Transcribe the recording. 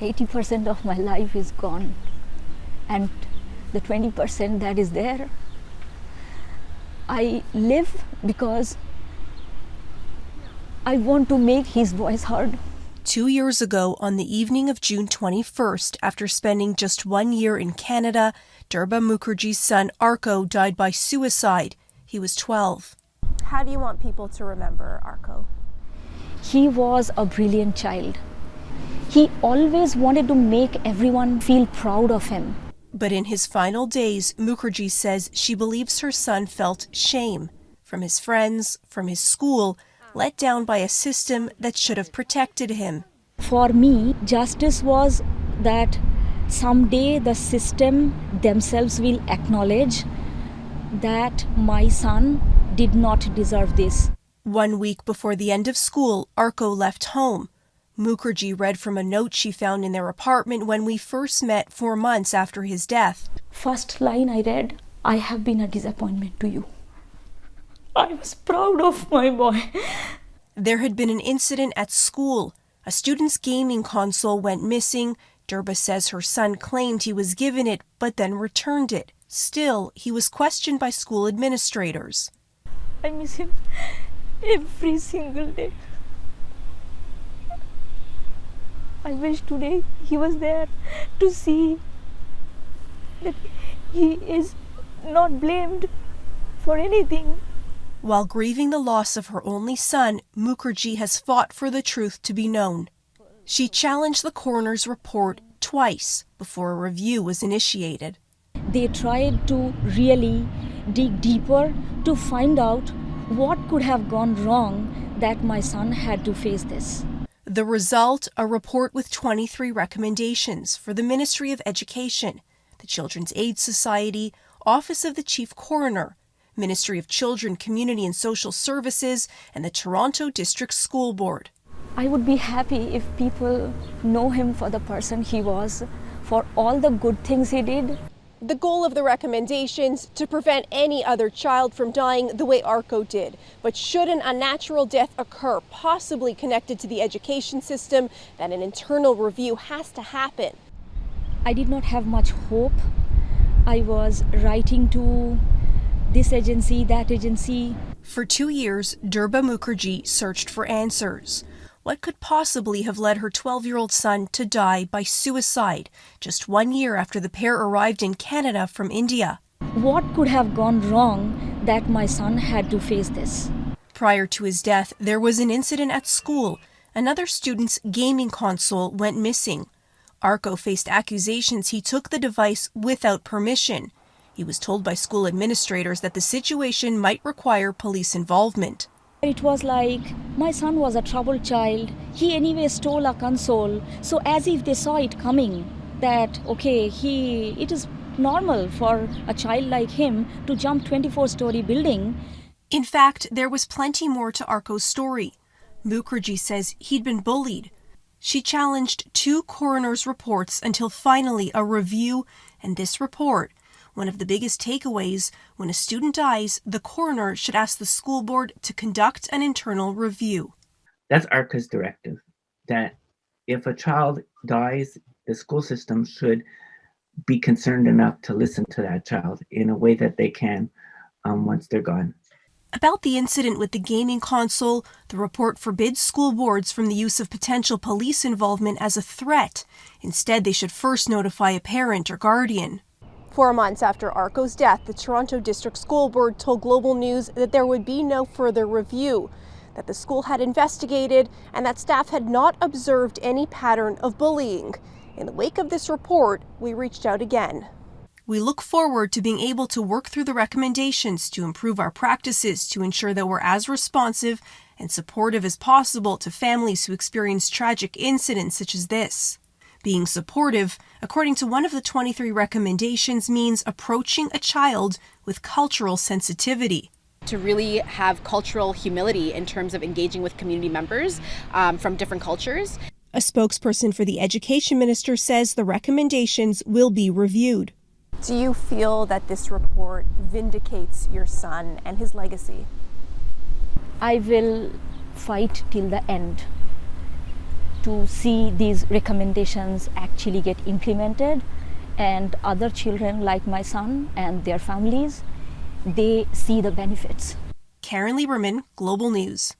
80% of my life is gone, and the 20% that is there, I live because I want to make his voice heard. 2 years ago, on the evening of June 21st, after spending just 1 year in Canada, Durba Mukherjee's son Arko died by suicide. He was 12. How do you want people to remember Arko? He was a brilliant child. He always wanted to make everyone feel proud of him. But in his final days, Mukherjee says she believes her son felt shame from his friends, from his school, let down by a system that should have protected him. For me, justice was that someday the system themselves will acknowledge that my son did not deserve this. 1 week before the end of school, Arko left home. Mukherjee read from a note she found in their apartment when we first met 4 months after his death. First line I read, "I have been a disappointment to you." I was proud of my boy. There had been an incident at school. A student's gaming console went missing. Durba says her son claimed he was given it, but then returned it. Still, he was questioned by school administrators. I miss him every single day. I wish today he was there to see that he is not blamed for anything. While grieving the loss of her only son, Mukherjee has fought for the truth to be known. She challenged the coroner's report twice before a review was initiated. They tried to really dig deeper to find out what could have gone wrong that my son had to face this. The result, a report with 23 recommendations for the Ministry of Education, the Children's Aid Society, Office of the Chief Coroner, Ministry of Children, Community and Social Services, and the Toronto District School Board. I would be happy if people know him for the person he was, for all the good things he did. The goal of the recommendations to prevent any other child from dying the way Arko did. But should an unnatural death occur, possibly connected to the education system, then an internal review has to happen. I did not have much hope. I was writing to this agency, that agency. For 2 years, Durba Mukherjee searched for answers. What could possibly have led her 12-year-old son to die by suicide just 1 year after the pair arrived in Canada from India? What could have gone wrong that my son had to face this? Prior to his death, there was an incident at school. Another student's gaming console went missing. Arko faced accusations he took the device without permission. He was told by school administrators that the situation might require police involvement. It was like, my son was a troubled child. He anyway stole a console. So as if they saw it coming, that, okay, it is normal for a child like him to jump 24-story building. In fact, there was plenty more to Arko's story. Mukherjee says he'd been bullied. She challenged 2 coroner's reports until finally a review, and this report, one of the biggest takeaways, when a student dies, the coroner should ask the school board to conduct an internal review. That's Arka's directive, that if a child dies, the school system should be concerned enough to listen to that child in a way that they can once they're gone. About the incident with the gaming console, the report forbids school boards from the use of potential police involvement as a threat. Instead, they should first notify a parent or guardian. 4 months after Arko's death, the Toronto District School Board told Global News that there would be no further review, that the school had investigated, and that staff had not observed any pattern of bullying. In the wake of this report, we reached out again. We look forward to being able to work through the recommendations to improve our practices to ensure that we're as responsive and supportive as possible to families who experience tragic incidents such as this. Being supportive, according to one of the 23 recommendations, means approaching a child with cultural sensitivity. To really have cultural humility in terms of engaging with community members from different cultures. A spokesperson for the Education Minister says the recommendations will be reviewed. Do you feel that this report vindicates your son and his legacy? I will fight till the end to see these recommendations actually get implemented, and other children like my son and their families, they see the benefits. Karen Lieberman, Global News.